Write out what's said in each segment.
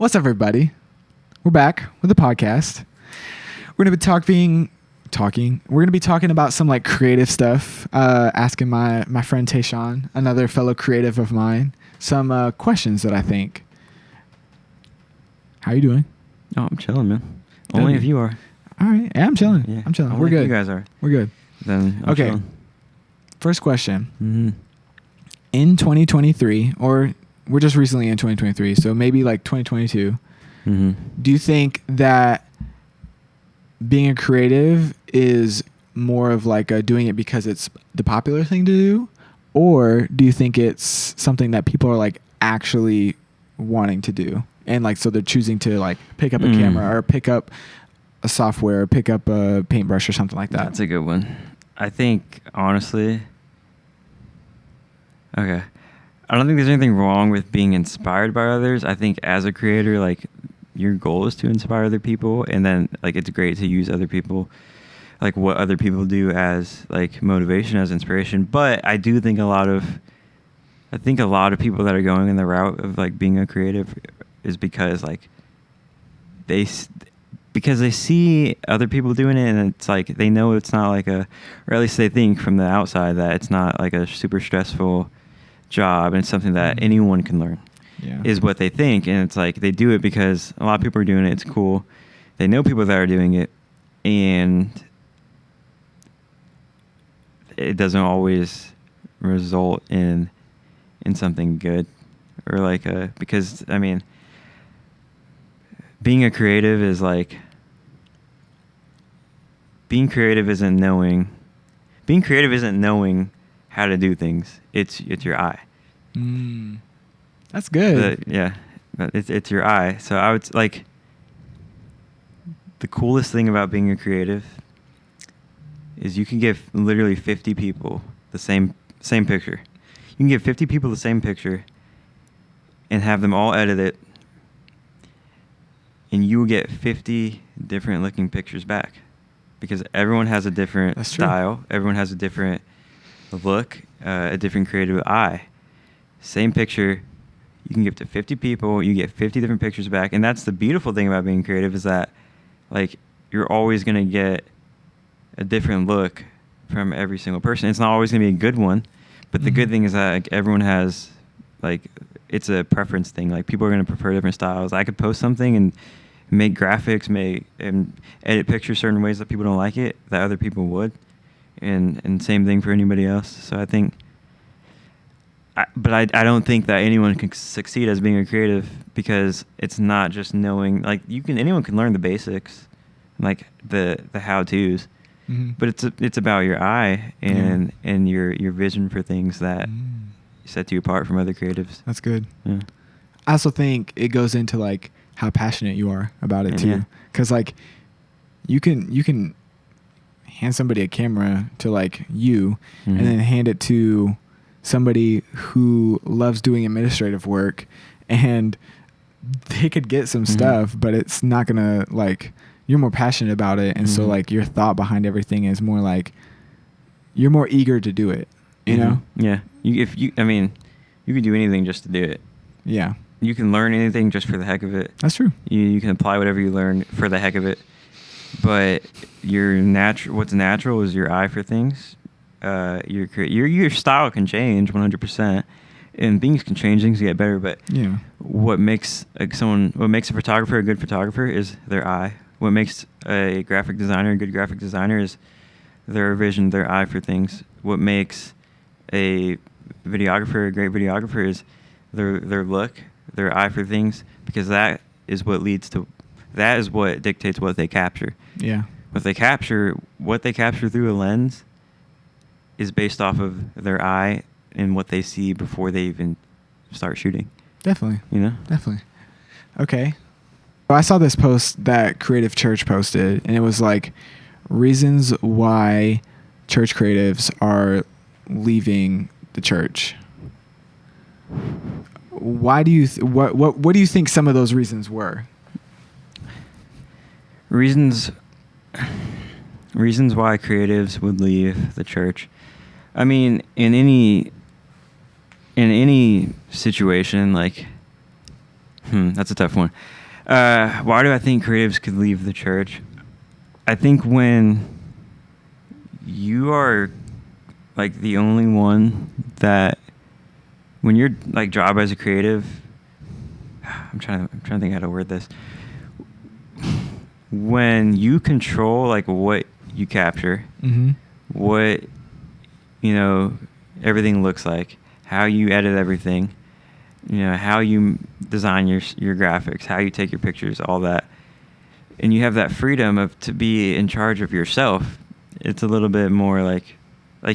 What's up, everybody? We're back with the podcast. We're gonna be We're gonna be talking about some like creative stuff. Asking my friend Tayshawn, another fellow creative of mine, some questions that I think. How you doing? Oh, I'm chilling, man. Only if you are. All right, yeah, I'm chilling. Yeah. I'm chilling. Only We're good. If you guys are. We're good. Then I'm okay. chilling. First question. Mm-hmm. In 2023, or we're just recently in 2023, so maybe like 2022. Mm-hmm. Do you think that being a creative is more of like doing it because it's the popular thing to do, or do you think it's something that people are like actually wanting to do, and like so they're choosing to like pick up a camera or pick up a software, or pick up a paintbrush or something like that? That's a good one. I think honestly, okay, I don't think there's anything wrong with being inspired by others. I think as a creator, like your goal is to inspire other people, and then like it's great to use other people, like what other people do as like motivation, as inspiration. But I do think a lot of people that are going in the route of like being a creative is because like because they see other people doing it, and it's like they know it's not like or at least they think from the outside that it's not like a super stressful job, and it's something that anyone can learn. Yeah. Is what they think, and it's like they do it because a lot of people are doing it. It's cool. They know people that are doing it, and it doesn't always result in something good, or like because I mean, being a creative is like being creative isn't knowing how to do things. It's your eye. That's good. It's your eye. So I would like the coolest thing about being a creative is you can give literally 50 people the same picture. You can give 50 people the same picture and have them all edit it, and you will get 50 different looking pictures back, because everyone has a different style. Everyone has a different look, a different creative eye. Same picture, you can give to 50 people, you get 50 different pictures back. And that's the beautiful thing about being creative, is that like you're always going to get a different look from every single person. It's not always going to be a good one, but the good thing is that like, everyone has like, it's a preference thing. Like people are going to prefer different styles. I could post something and make graphics, and edit pictures certain ways that people don't like it, that other people would. And same thing for anybody else. So I think, but I don't think that anyone can succeed as being a creative, because it's not just knowing, like anyone can learn the basics, like the how-tos, but it's about your eye and your vision for things that set you apart from other creatives. That's good. Yeah. I also think it goes into like how passionate you are about it too, because like you can hand somebody a camera to like you, and then hand it to somebody who loves doing administrative work, and they could get some stuff, but it's not gonna like, you're more passionate about it, and so like your thought behind everything is more like you're more eager to do it, you know? Yeah. You can do anything just to do it. Yeah. You can learn anything just for the heck of it. That's true. You can apply whatever you learn for the heck of it, but what's natural is your eye for things. Your style can change 100%, and things can change, things get better. But what makes a photographer a good photographer is their eye. What makes a graphic designer a good graphic designer is their vision, their eye for things. What makes a videographer a great videographer is their look, their eye for things, because that is what dictates what they capture. Yeah. What they capture through a lens is based off of their eye and what they see before they even start shooting. Definitely. You know? Definitely. Okay. I saw this post that Creative Church posted, and it was like reasons why church creatives are leaving the church. Why do you what do you think some of those reasons were? Reasons why creatives would leave the church. I mean, in any situation, like That's a tough one. Why do I think creatives could leave the church? I think when you are like the only one that, when your like job as a creative, I'm trying to think how to word this. When you control like what you capture, what, you know, everything looks like, how you edit everything, you know, how you design your graphics, how you take your pictures, all that, and you have that freedom of to be in charge of yourself, it's a little bit more like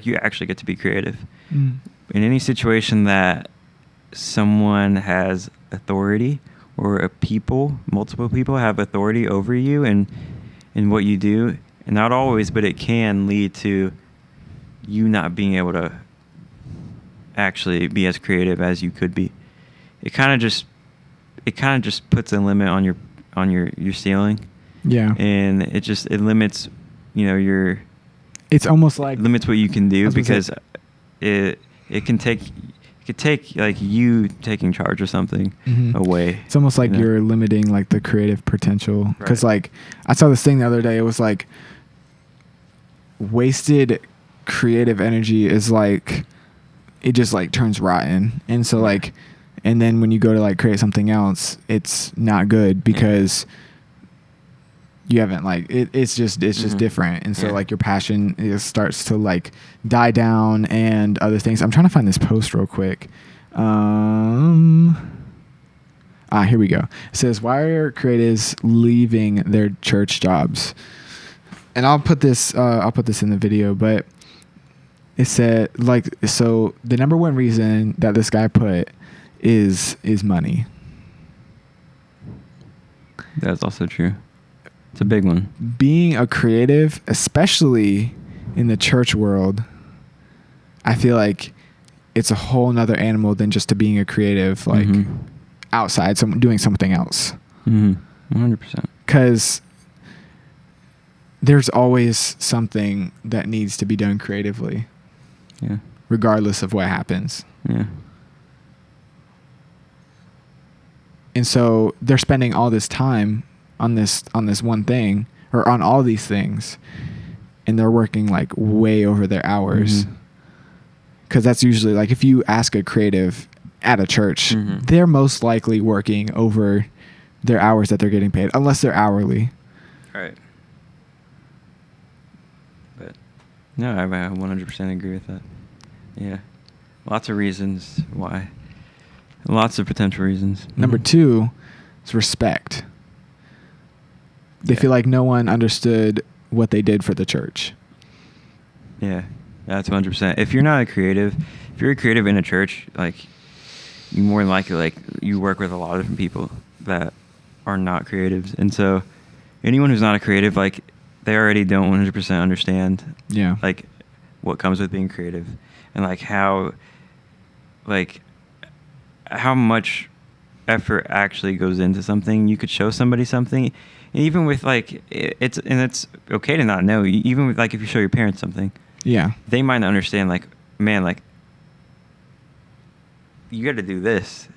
you actually get to be creative. In any situation that someone has authority, or multiple people have authority over you and what you do, and not always, but it can lead to you not being able to actually be as creative as you could be. It kind of just puts a limit on your ceiling. Yeah. And it limits, you know, it's almost like limits what you can do, because it could take like you taking charge of something away. It's almost like you're limiting like the creative potential. Because like I saw this thing the other day. It was like wasted creative energy is like, it just like turns rotten. And so like, and then when you go to like create something else, it's not good because you haven't like it's just different. And so like your passion starts to like die down and other things. I'm trying to find this post real quick. Here we go. It says, why are creatives leaving their church jobs? And I'll put this in the video, but it said like, so the number one reason that this guy put is money. That's also true. It's a big one. Being a creative, especially in the church world, I feel like it's a whole nother animal than just to being a creative, like outside, doing something else. 100%. Because there's always something that needs to be done creatively. Yeah. Regardless of what happens. Yeah. And so they're spending all this time on this one thing, or on all these things, and they're working like way over their hours. Because that's usually like, if you ask a creative at a church, they're most likely working over their hours that they're getting paid, unless they're hourly. Right. But no, I 100% agree with that. Yeah. Lots of reasons why. Lots of potential reasons. Number 2 is respect. They feel like no one understood what they did for the church. Yeah, that's 100%. If you're not a creative, if you're a creative in a church, like, you more than likely, like, you work with a lot of different people that are not creatives. And so anyone who's not a creative, like, they already don't 100% understand, like, what comes with being creative, and like how much effort actually goes into something. You could show somebody something, and even with like it's okay to not know. Even with like, if you show your parents something, they might not understand. Like, man, like, you got to do this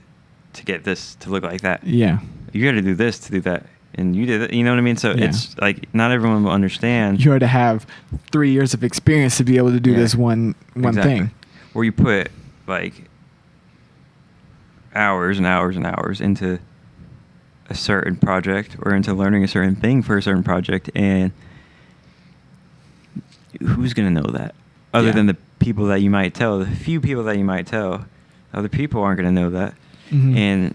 to get this to look like that. You got to do this to do that, and you did it. You know what I mean? So it's like, not everyone will understand. You had to have 3 years of experience to be able to do this one thing. Or you put like hours and hours and hours into a certain project, or into learning a certain thing for a certain project, and who's going to know that other than the people that you might tell? The few people that you might tell, other people aren't going to know that. And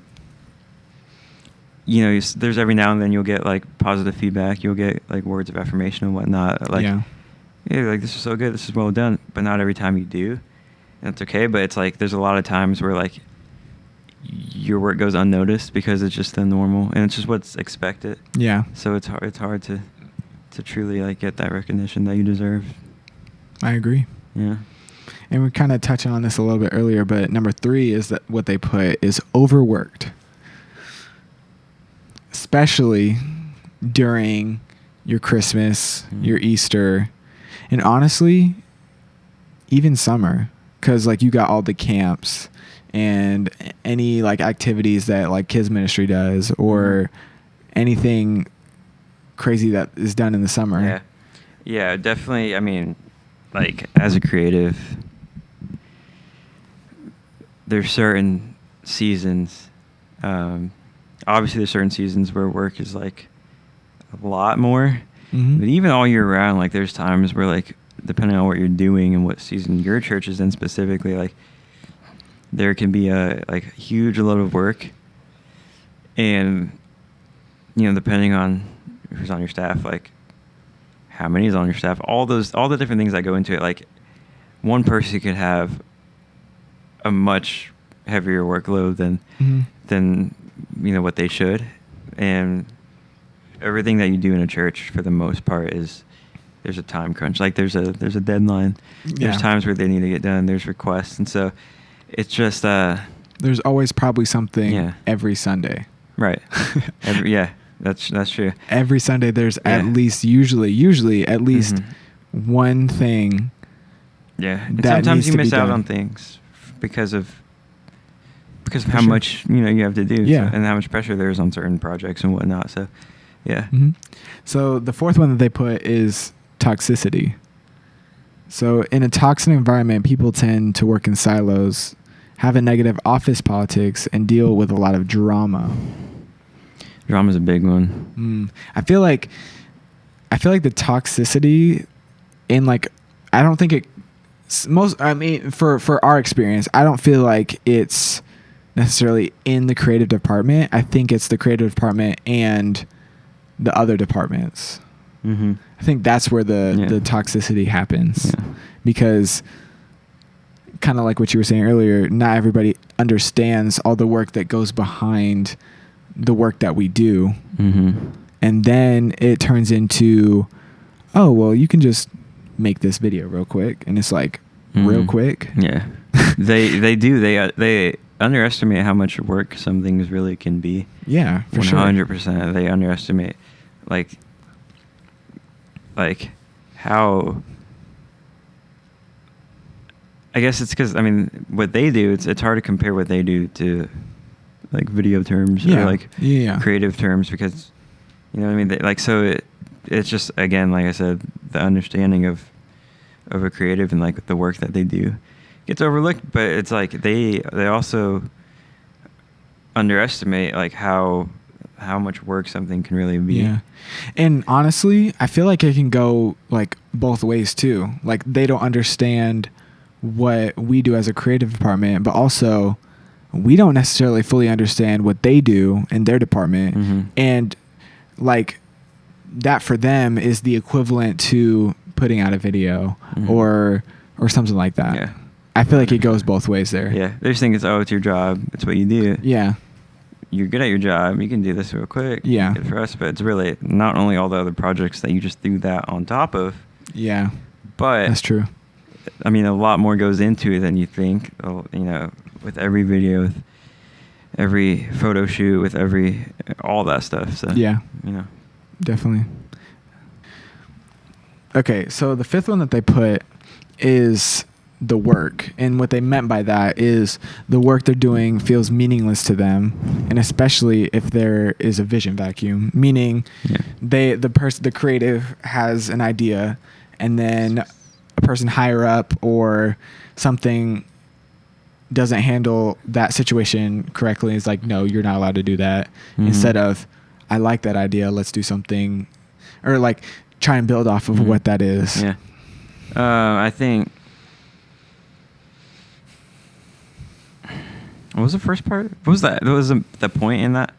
you know, there's every now and then you'll get like positive feedback, you'll get like words of affirmation and whatnot, like, like, this is so good, this is well done. But not every time you do, and that's okay. But it's like, there's a lot of times where like your work goes unnoticed because it's just the normal, and it's just what's expected. So it's hard to truly like get that recognition that you deserve. I agree. Yeah. And we kind of touched on this a little bit earlier, but number 3 is that what they put is overworked, especially during your Christmas, your Easter, and honestly, even summer. because like you got all the camps and any like activities that like kids ministry does or anything crazy that is done in the summer. Yeah, definitely. I mean, like as a creative, there's certain seasons. Obviously, there's certain seasons where work is like a lot more. Mm-hmm. But even all year round, like there's times where like depending on what you're doing and what season your church is in specifically, like there can be a like huge load of work, and depending on who's on your staff, like how many is on your staff, all the different things that go into it, like one person could have a much heavier workload than what they should, and everything that you do in a church for the most part is there's a time crunch, like there's a deadline. There's times where they need to get done, there's requests, and so it's just there's always probably something every Sunday, right? That's true. Every Sunday there's at least usually at least one thing. And sometimes you miss out on things because of how much you have to do, and how much pressure there is on certain projects and whatnot. So So the fourth one that they put is toxicity. So in a toxic environment, people tend to work in silos, have a negative office politics, and deal with a lot of drama. Drama's a big one. I feel like the toxicity in like, I don't think it for our experience, I don't feel like it's necessarily in the creative department. I think it's the creative department and the other departments. I think that's where the toxicity happens, because kind of like what you were saying earlier, not everybody understands all the work that goes behind the work that we do. And then it turns into, oh, well, you can just make this video real quick. And it's like, real quick. Yeah. They underestimate how much work some things really can be. Yeah, for 100%. Sure. They underestimate like how, I guess it's because, I mean, what they do, it's hard to compare what they do to like video terms or like creative terms, because you know what I mean? So it's just, again, like I said, the understanding of a creative and like the work that they do gets overlooked, but it's like they also underestimate like how much work something can really be. Yeah. And honestly, I feel like it can go like both ways too. Like they don't understand what we do as a creative department, but also we don't necessarily fully understand what they do in their department. And like that for them is the equivalent to putting out a video or something like that. Yeah. I feel like it goes both ways there. Yeah. They just think it's your job. It's what you do. Yeah. You're good at your job. You can do this real quick. Yeah. Good for us, but it's really not only all the other projects that you just threw that on top of. Yeah. But that's true. I mean, a lot more goes into it than you think. With every video, with every photo shoot, with all that stuff. So yeah. Definitely. Okay, so the fifth one that they put is the work, and what they meant by that is the work they're doing feels meaningless to them, and especially if there is a vision vacuum, meaning the creative has an idea, and then a person higher up or something doesn't handle that situation correctly and is like, no, you're not allowed to do that. Instead of, I like that idea, let's do something, or like try and build off of what that is. Yeah. I think, what was the first part? What was that? What was the point in that?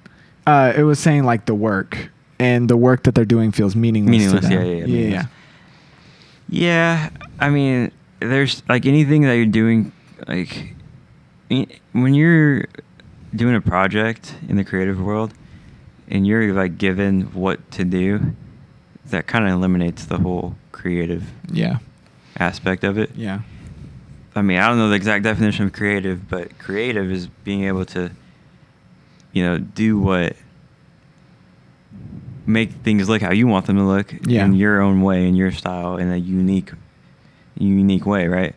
It was saying like the work, and the work that they're doing feels meaningless to them. Yeah. Yeah. I mean, there's like anything that you're doing, like when you're doing a project in the creative world and you're like given what to do, that kind of eliminates the whole creative aspect of it. Yeah. I mean, I don't know the exact definition of creative, but creative is being able to, make things look how you want them to look in your own way, in your style, in a unique way, right?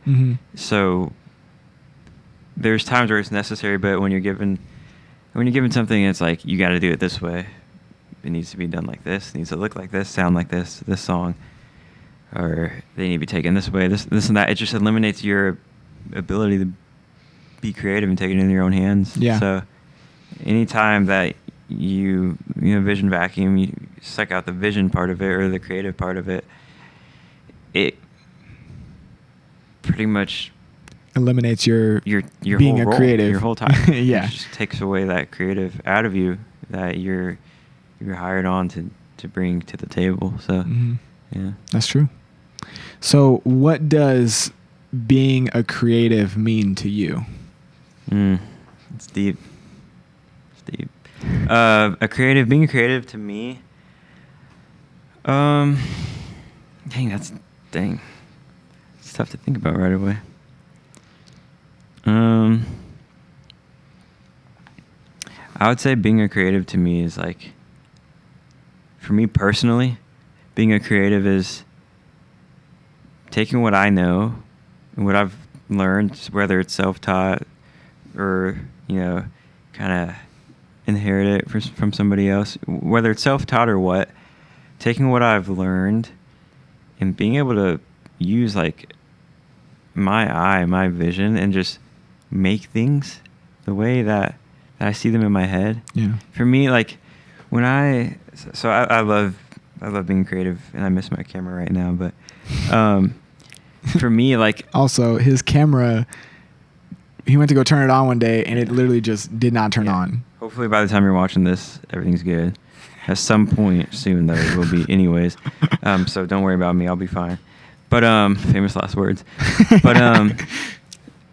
So there's times where it's necessary, but when you're given something, it's like, you got to do it this way. It needs to be done like this. It needs to look like this, sound like this song, or they need to be taken this way, this and that. It just eliminates your ability to be creative and take it in your own hands. Yeah. So anytime that you vision vacuum, you suck out the vision part of it or the creative part of it, it pretty much eliminates your being whole a role, creative, your whole time. Yeah. It just takes away that creative out of you that you're hired on to bring to the table. So yeah, that's true. So what does being a creative mean to you? It's deep. Being a creative to me, it's tough to think about right away. I would say being a creative to me is like, for me personally, being a creative is taking what I know and what I've learned, whether it's self-taught or, kind of inherit it from somebody else, whether it's self-taught or what, taking what I've learned and being able to use like my vision and just make things the way that I see them in my head. Yeah. For me, like when I love being creative, and I miss my camera right now, but for me, like, also his camera, he went to go turn it on one day and it literally just did not turn on. Hopefully by the time you're watching this, everything's good. At some point soon, though, it will be anyways. So don't worry about me. I'll be fine. But famous last words. But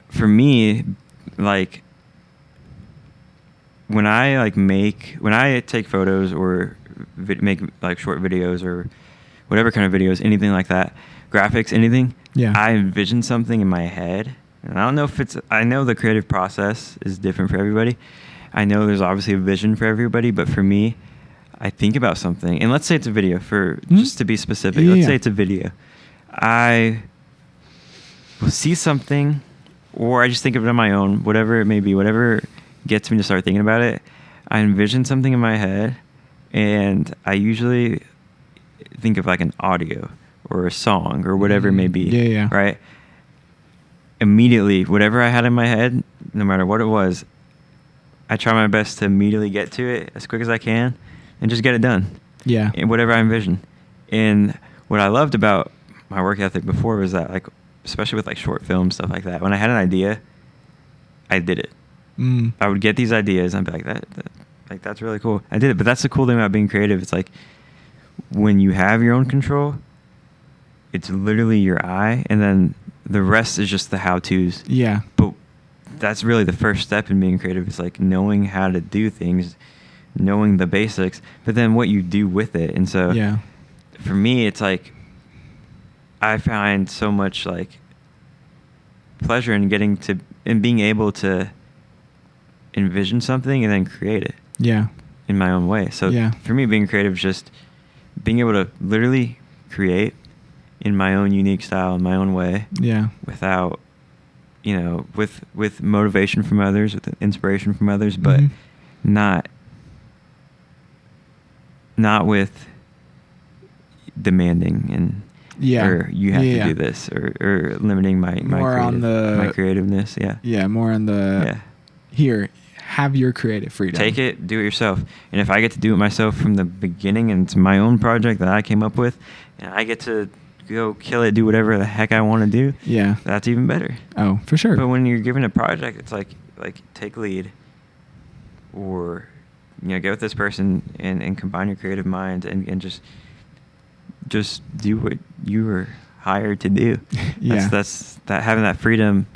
for me, like, when I take photos or make like short videos or whatever kind of videos, anything like that, graphics, anything, I envision something in my head. And I don't know if I know the creative process is different for everybody. I know there's obviously a vision for everybody, but for me, I think about something, and let's say it's a video, just to be specific. Let's say it's a video. I will see something, or I just think of it on my own, whatever it may be, whatever gets me to start thinking about it. I envision something in my head, and I usually think of like an audio or a song or whatever it may be. Yeah. Right? Immediately, whatever I had in my head, no matter what it was, I try my best to immediately get to it as quick as I can and just get it done. Yeah. And whatever I envision. And what I loved about my work ethic before was that, like, especially with like short films, stuff like that, when I had an idea, I did it. I would get these ideas and I'd be like, that's really cool. I did it. But that's the cool thing about being creative. It's like when you have your own control, it's literally your eye, and then the rest is just the how-tos. Yeah. But that's really the first step in being creative. It's like knowing how to do things, knowing the basics, but then what you do with it. And so for me, it's like I find so much like pleasure in being able to envision something and then create it. Yeah. In my own way. So for me, being creative is just being able to literally create in my own unique style, in my own way. Yeah. Without, with motivation from others, with inspiration from others, but not with demanding and or you have to do this or limiting my creativeness. Yeah. More on the here, have your creative freedom. Take it, do it yourself. And if I get to do it myself from the beginning and it's my own project that I came up with, and I get to go kill it, do whatever the heck I want to do, that's even better. Oh, for sure. But when you're given a project, it's like take lead, or get with this person and combine your creative mind and just do what you were hired to do. That's that, having that freedom.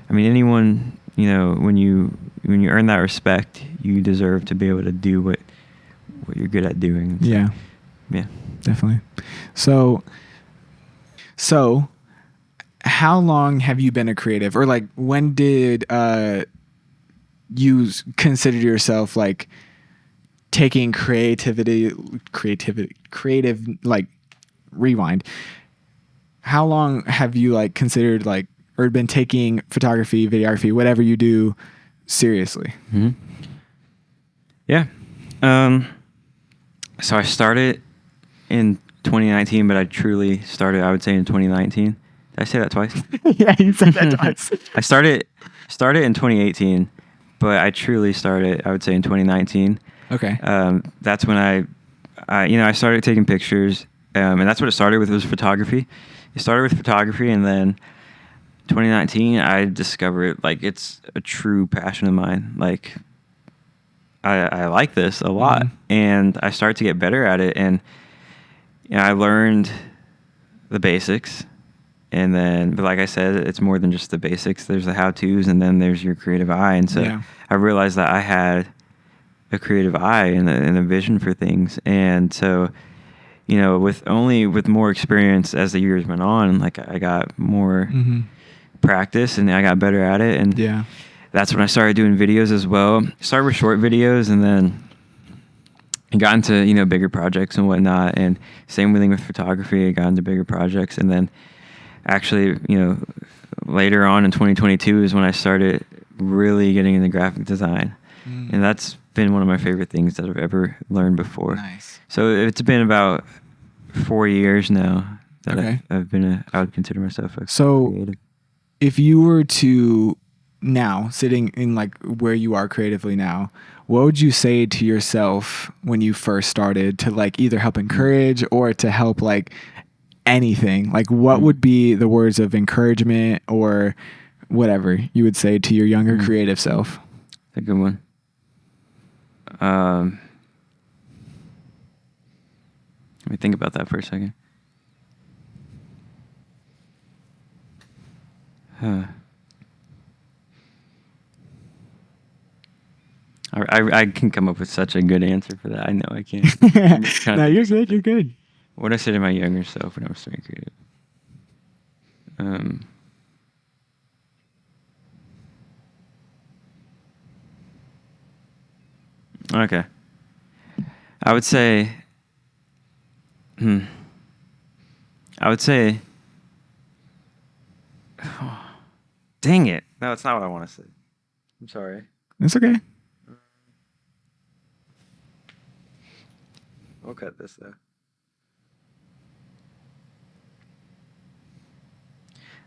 I mean, anyone, when you earn that respect, you deserve to be able to do what you're good at doing. Yeah. Definitely. So how long have you been a creative, or like when did you consider yourself like taking creative, like rewind? How long have you like considered like or been taking photography, videography, whatever you do seriously? Mm-hmm. Yeah. So I started in 2019, but I truly started, I would say, in 2019. Did I say that twice? Yeah, you said that twice. I started in 2018, but I truly started, I would say, in 2019. Okay. That's when I started taking pictures, and that's what it started with, was photography. It started with photography, and then 2019, I discovered, like, it's a true passion of mine. Like, I like this a lot, and I started to get better at it, and I learned the basics, and then, but like I said, it's more than just the basics. There's the how-tos, and then there's your creative eye, and so I realized that I had a creative eye and a vision for things, and so, with more experience as the years went on, like, I got more practice, and I got better at it, and that's when I started doing videos as well. Started with short videos, and then got into bigger projects and whatnot. And same thing with photography. I got into bigger projects, and then actually, later on in 2022 is when I started really getting into graphic design, and that's been one of my favorite things that I've ever learned before. Nice. So it's been about 4 years now that I've been I would consider myself a creative. If you were to now, sitting in like where you are creatively now, what would you say to yourself when you first started, to like either help encourage or to help like anything? Like, what would be the words of encouragement or whatever you would say to your younger creative self? That's a good one. Let me think about that for a second. I can come up with such a good answer for that. I know I can. No, you're good. You're good. What I said to my younger self when I was starting creative. Okay. I would say. Oh, dang it! No, it's not what I want to say. I'm sorry. It's okay. We'll cut this though.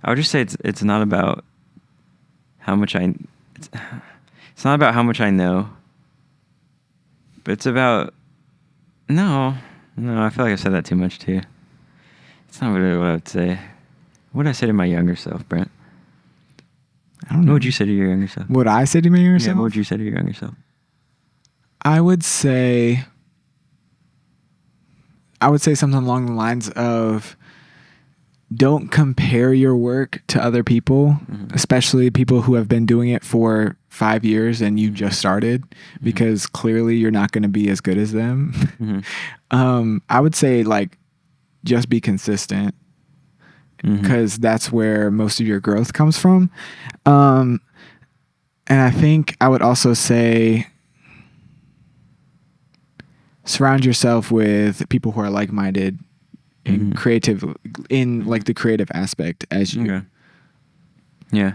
I would just say it's not about how much it's not about how much I know, but it's about no, I feel like I said that too much too. It's not really what I would say. What would I say to my younger self, Brent? I don't know. What would you say to your younger self? What I say to my younger self? What would you say to your younger self? I would say something along the lines of, don't compare your work to other people, especially people who have been doing it for 5 years and you just started, because clearly you're not going to be as good as them. I would say, like, just be consistent, because that's where most of your growth comes from. And I think I would also say, surround yourself with people who are like-minded and creative in like the creative aspect as you. Okay. Yeah.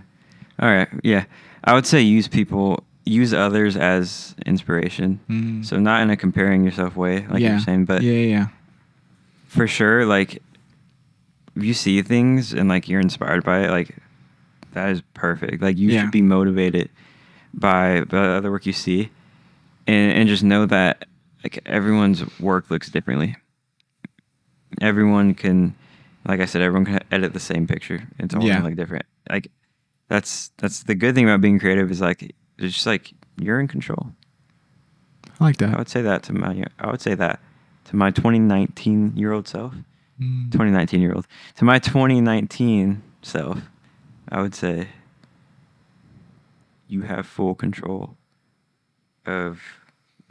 All right. Yeah. I would say use others as inspiration. So not in a comparing yourself way, like you're saying, but for sure, like, if you see things and like you're inspired by it, like, that is perfect. Like, you should be motivated by the other work you see, and just know that, like, everyone's work looks differently. Everyone can, like I said, everyone can edit the same picture. It's all gonna look different. Like, that's the good thing about being creative, is like, it's just like you're in control. I like that. I would say that to my 2019-year-old self. 2019-year-old. To my 2019 self, I would say you have full control of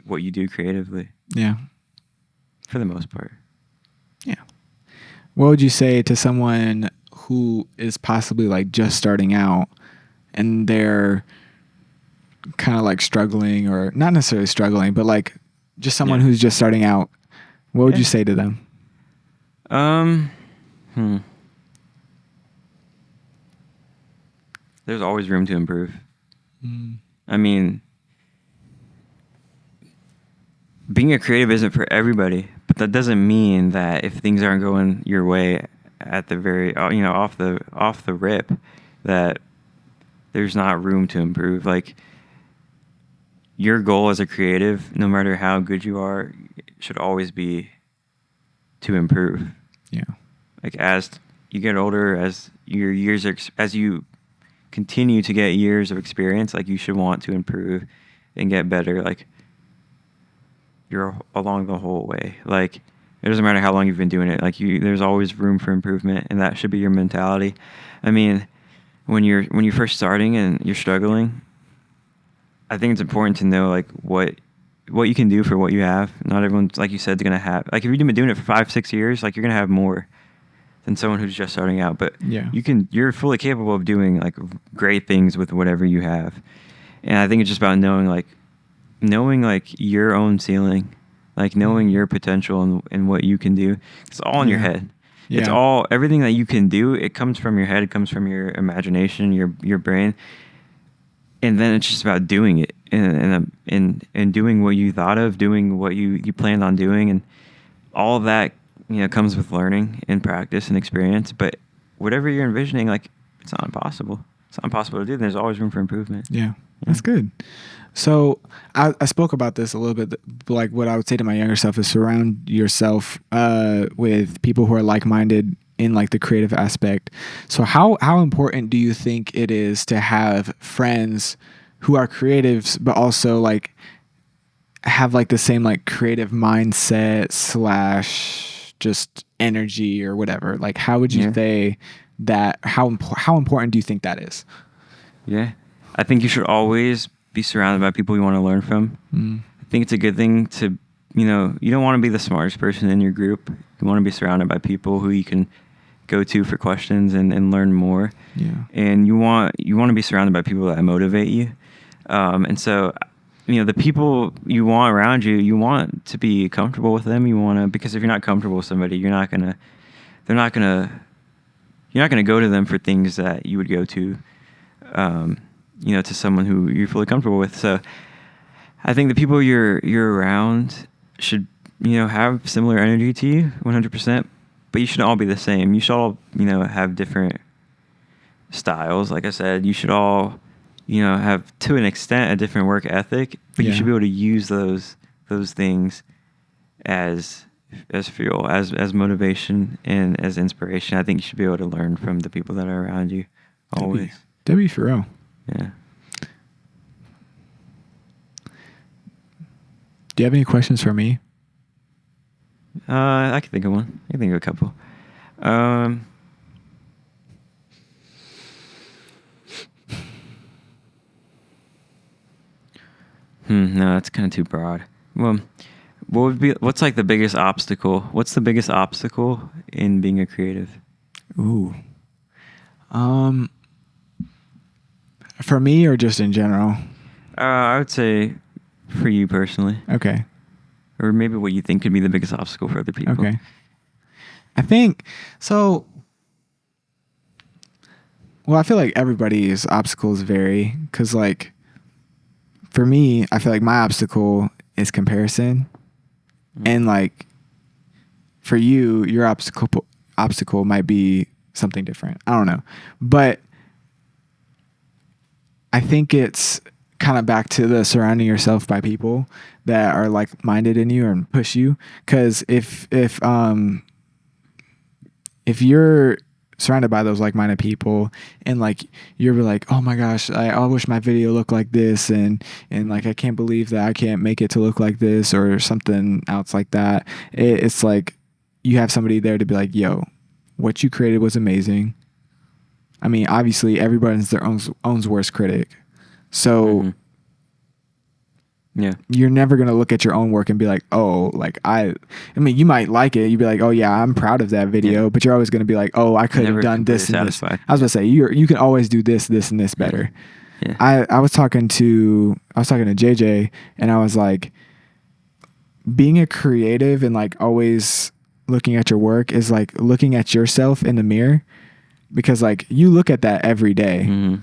what you do creatively. Yeah. For the most part. Yeah. What would you say to someone who is possibly like just starting out and they're kind of like struggling, or not necessarily struggling, but like just someone who's just starting out? What would you say to them? there's always room to improve. I mean, being a creative isn't for everybody, but that doesn't mean that if things aren't going your way at the very, off the rip, that there's not room to improve. Like, your goal as a creative, no matter how good you are, should always be to improve. Yeah. Like, as you get older, as you continue to get years of experience, like, you should want to improve and get better. Like, you're along the whole way. Like, it doesn't matter how long you've been doing it. Like, there's always room for improvement, and that should be your mentality. I mean, when you're first starting and you're struggling, I think it's important to know, like, what you can do for what you have. Not everyone's, like you said, going to have, like, if you've been doing it for 5-6 years, like, you're going to have more than someone who's just starting out. But yeah, you're fully capable of doing, like, great things with whatever you have. And I think it's just about knowing your own ceiling, like, knowing your potential and what you can do. It's all in your head. Yeah. It's everything that you can do. It comes from your head. It comes from your imagination, your brain. And then it's just about doing it and doing what you thought of, doing what you planned on doing. And all of that, comes with learning and practice and experience. But whatever you're envisioning, like, it's not impossible. It's not impossible to do. There's always room for improvement. Yeah. That's good. So I spoke about this a little bit, like, what I would say to my younger self is surround yourself with people who are like-minded in, like, the creative aspect. So how important do you think it is to have friends who are creatives, but also, like, have, like, the same, like, creative mindset / just energy or whatever? Like, how would you say that, how important do you think that is? Yeah. I think you should always be surrounded by people you want to learn from. I think it's a good thing to, you don't want to be the smartest person in your group. You want to be surrounded by people who you can go to for questions and learn more. Yeah. And you want to be surrounded by people that motivate you. And so, the people you want around you, you want to be comfortable with them. Because if you're not comfortable with somebody, you're not going to go to them for things that you would go to, to someone who you're fully comfortable with. So I think the people you're around should, have similar energy to you 100%, but you should all be the same. You should all, have different styles. Like I said, you should all, have, to an extent, a different work ethic, but you should be able to use those things as fuel, as motivation and as inspiration. I think you should be able to learn from the people that are around you always. W for real. Yeah. Do you have any questions for me? I can think of one. I can think of a couple. No, that's kind of too broad. Well, what's like the biggest obstacle? What's the biggest obstacle in being a creative? Ooh. For me or just in general? I would say for you personally. Okay. Or maybe what you think could be the biggest obstacle for other people. Okay. I think, so, well, I feel like everybody's obstacles vary because, like, for me, I feel like my obstacle is comparison. And, like, for you, your obstacle might be something different. I don't know. But I think it's kind of back to the surrounding yourself by people that are like-minded in you and push you. Because if you're surrounded by those like-minded people and, like, you're like, oh my gosh, I wish my video looked like this, and like, I can't believe that I can't make it to look like this or something else like that. It's like you have somebody there to be like, yo, what you created was amazing. I mean, obviously everybody's their own worst critic. So yeah, you're never going to look at your own work and be like, oh, like, I mean, you might like it. You'd be like, oh yeah, I'm proud of that video. Yeah. But you're always going to be like, oh, I could have done this and this. I was going to say, you can always do this and this better. Yeah. I was talking to JJ, and I was like, being a creative and, like, always looking at your work is like looking at yourself in the mirror, because, like, you look at that every day.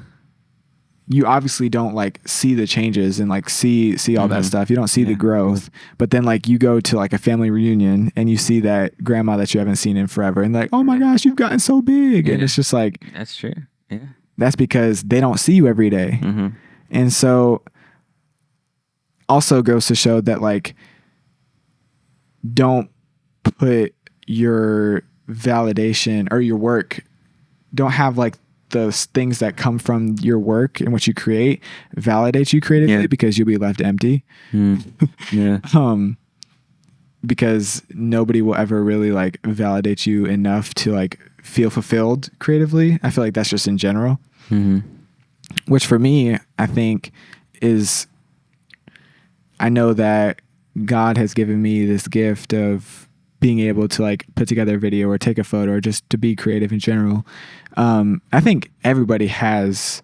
you obviously don't like see the changes and like see all that stuff. You don't see the growth, but then like you go to like a family reunion and you see that grandma that you haven't seen in forever and like, oh my gosh, you've gotten so big. And it's just like, that's true. Yeah. That's because they don't see you every day. And so also goes to show that like, don't put your validation or your work, don't have like those things that come from your work and what you create validate you creatively because you'll be left empty. Because nobody will ever really like validate you enough to like feel fulfilled creatively. I feel like that's just in general. Which for me, I think is, I know that God has given me this gift of being able to like put together a video or take a photo or just to be creative in general. I think everybody has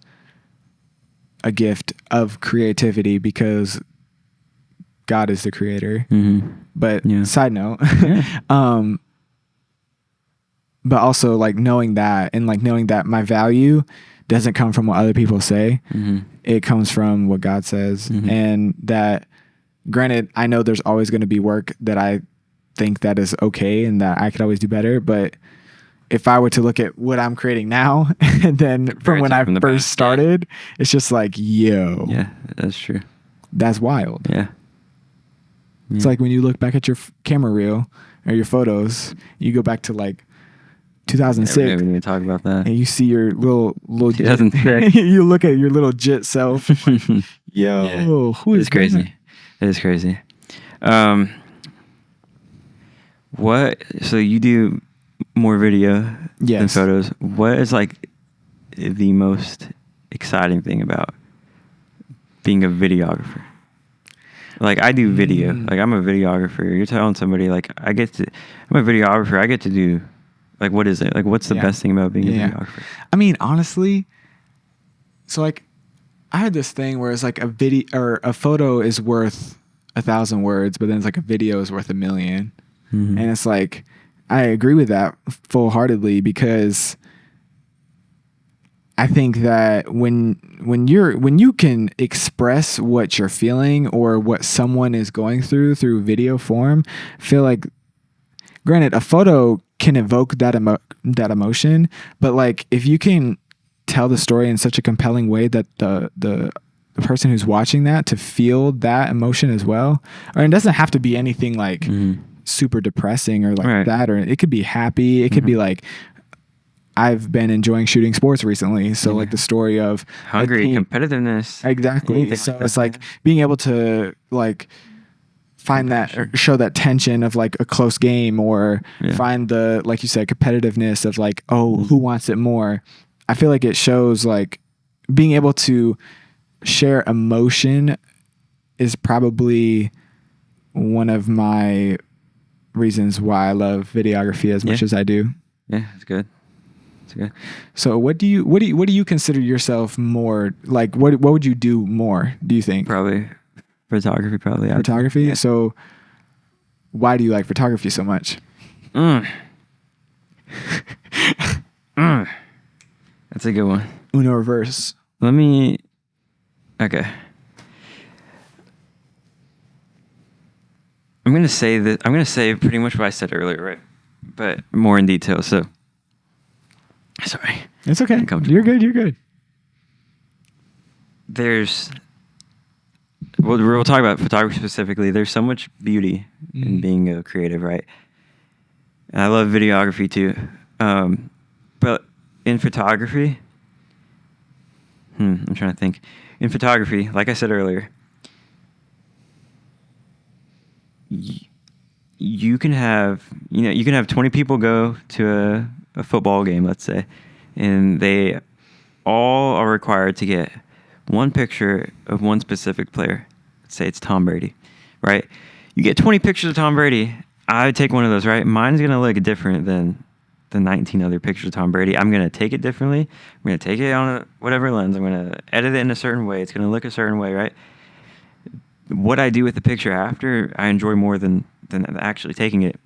a gift of creativity because God is the creator. But side note, but also like knowing that and like knowing that my value doesn't come from what other people say. It comes from what God says. And that, granted, I know there's always going to be work that I think that is okay and that I could always do better. But if I were to look at what I'm creating now and then from when I first started, it's just like, yo. Yeah, that's true. That's wild. Yeah. It's like when you look back at your camera reel or your photos, you go back to like 2006. We need to talk about that. And you see your little 2006. You look at your little jit self. Yo, who is crazy? It is crazy. So you do more video than photos. What is like the most exciting thing about being a videographer? Like I do video. Like I'm a videographer. You're telling somebody like I'm a videographer. I get to do, like, what is it? Like what's the best thing about being a videographer? I mean, honestly, so like I had this thing where it's like a video or a photo is worth 1,000 words, but then it's like a video is worth 1,000,000. And it's like, I agree with that full-heartedly because I think that when you can express what you're feeling or what someone is going through video form, I feel like, granted, a photo can evoke that emotion, but like if you can tell the story in such a compelling way that the person who's watching that to feel that emotion as well, or it doesn't have to be anything like super depressing or like that, or it could be happy. It could be like, I've been enjoying shooting sports recently. So like the story of hungry competitiveness. Exactly. So it's like being able to like find that or show that tension of like a close game or find the, like you said, competitiveness of like, oh, who wants it more? I feel like it shows like being able to share emotion is probably one of my reasons why I love videography as much as I do. Yeah, it's good. It's good. So what do you consider yourself more like? What would you do more? Do you think? Probably photography. Photography. Yeah. So why do you like photography so much? That's a good one. Uno reverse. Okay. I'm going to say pretty much what I said earlier, right? But more in detail. So, sorry. It's okay. You're good. We'll talk about photography specifically. There's so much beauty in being a creative, right? And I love videography too. But in photography, I'm trying to think. In photography, like I said earlier, you can have 20 people go to a football game, let's say, and they all are required to get one picture of one specific player. Let's say it's Tom Brady, right? You get 20 pictures of Tom Brady. I would take one of those, right? Mine's going to look different than the 19 other pictures of Tom Brady. I'm going to take it differently. I'm going to take it on whatever lens. I'm going to edit it in a certain way. It's going to look a certain way, right? What I do with the picture after, I enjoy more than actually taking it.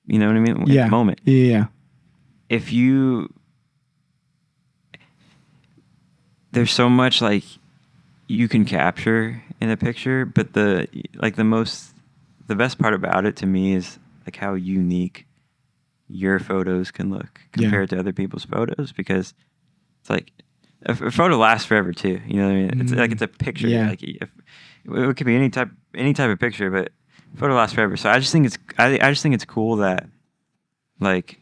You know what I mean? Yeah. At the moment. Yeah. There's so much like you can capture in a picture, but the best part about it to me is like how unique your photos can look compared to other people's photos, because it's like a photo lasts forever too. You know what I mean? It's like it's a picture. Yeah. Like it could be any type of picture, but photo lasts forever. So I just think it's cool that like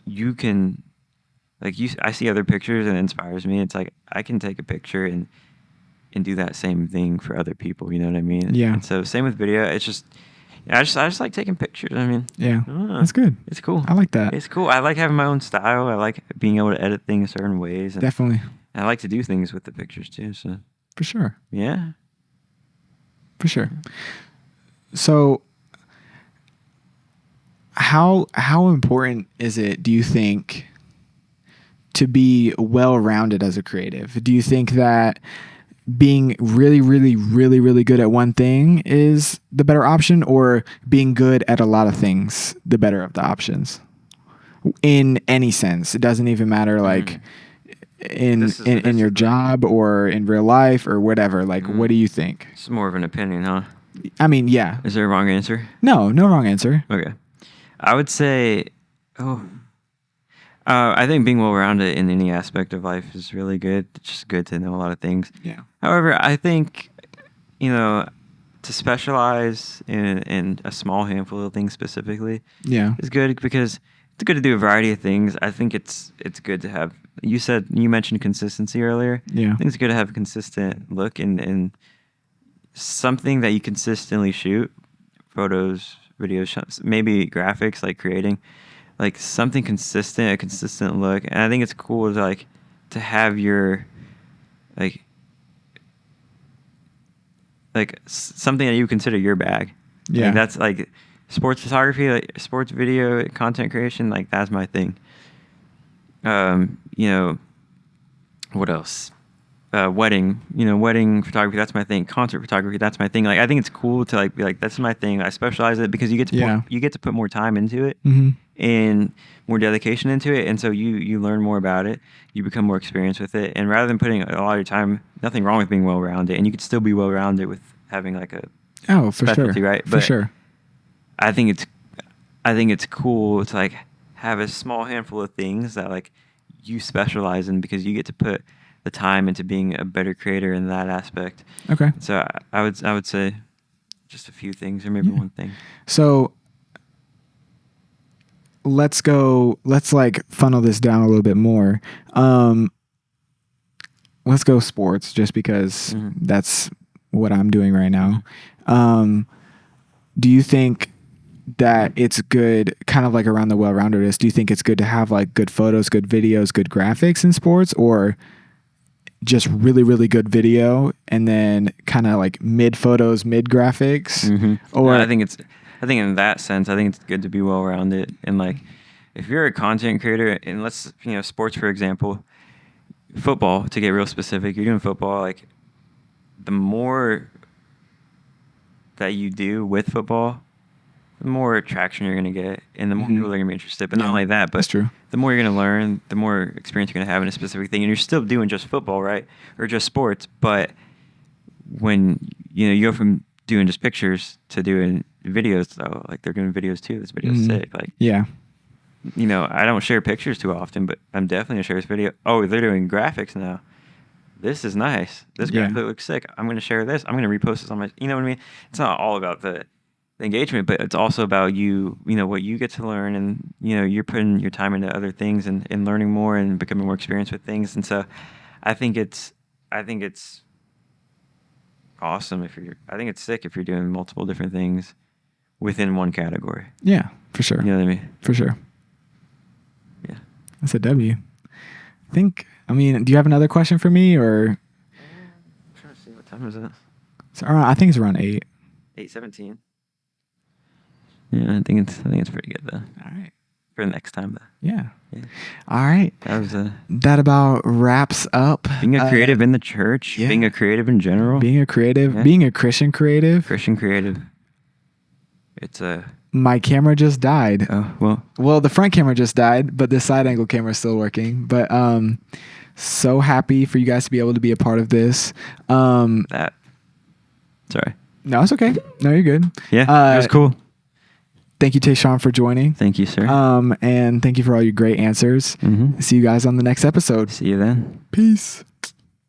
you can I see other pictures and it inspires me. It's like I can take a picture and do that same thing for other people. You know what I mean? Yeah. And so same with video. It's just I just like taking pictures. I mean, yeah, that's good. It's cool. I like that. It's cool. I like having my own style. I like being able to edit things certain ways. And Definitely. I like to do things with the pictures too. So for sure. Yeah. For sure. So how important is it, do you think, to be well-rounded as a creative? Do you think that being really, really, really, really good at one thing is the better option, or being good at a lot of things the better of the options? In any sense, it doesn't even matter, like in your job or in real life or whatever. Like, what do you think? It's more of an opinion, huh? I mean, yeah. Is there a wrong answer? No wrong answer. Okay. I would say, I think being well-rounded in any aspect of life is really good. It's just good to know a lot of things. Yeah. However, I think, to specialize in a small handful of things specifically is good, because it's good to do a variety of things. I think it's good to have, you mentioned consistency earlier. Yeah. I think it's good to have a consistent look in something that you consistently shoot, photos, videos, maybe graphics, like creating. Like something consistent, a consistent look. And I think it's cool to have your something that you consider your bag. Yeah. That's like sports photography, like sports video, content creation, like that's my thing. What else? Wedding photography, that's my thing. Concert photography, that's my thing. Like I think it's cool to be like, that's my thing. I specialize it because you get to put more time into it. Mm-hmm. And more dedication into it, and so you learn more about it, you become more experienced with it, and rather than putting a lot of your time, nothing wrong with being well-rounded, and you could still be well-rounded with having like a specialty, right? For sure. I think it's cool to have a small handful of things that you specialize in, because you get to put the time into being a better creator in that aspect. Okay. So I would say just a few things, or maybe one thing. So let's funnel this down a little bit more. Let's go sports, just because that's what I'm doing right now. Do you think that it's good, kind of like around the well-roundedness, do you think it's good to have good photos, good videos, good graphics in sports, or just really, really good video and then kind of mid photos, mid graphics? Or I think in that sense, I think it's good to be well-rounded. And if you're a content creator, and let's, sports, for example, football, to get real specific, you're doing football, the more that you do with football, the more traction you're going to get, and the more people are going to be interested. But not only that, but that's true. The more you're going to learn, the more experience you're going to have in a specific thing. And you're still doing just football, right? Or just sports. But when, you go from doing just pictures to doing videos, though, they're doing videos too. This video's sick. I don't share pictures too often, but I'm definitely going to share this video. Oh, they're doing graphics now. This is nice. This graphic looks sick. I'm going to share this. I'm going to repost this on my, you know what I mean? It's not all about the engagement, but it's also about what you get to learn, and you're putting your time into other things and learning more and becoming more experienced with things. And so I think it's awesome I think it's sick if you're doing multiple different things within one category. Yeah, for sure. You know what I mean? For sure. Yeah. That's a W. Do you have another question for me, or? I'm trying to see, what time is it? I think it's around 8. 8:17. Yeah, I think it's pretty good though. All right. For the next time though. Yeah. All right. That about wraps up being a creative in the church, being a creative in general. Being a creative, being a Christian creative. Christian creative. My camera just died. Oh, well. Well, the front camera just died, but the side angle camera is still working. But So happy for you guys to be able to be a part of this. Sorry. No, it's okay. No, you're good. Yeah, it was cool. Thank you, Tayshawn, for joining. Thank you, sir. And thank you for all your great answers. Mm-hmm. See you guys on the next episode. See you then. Peace.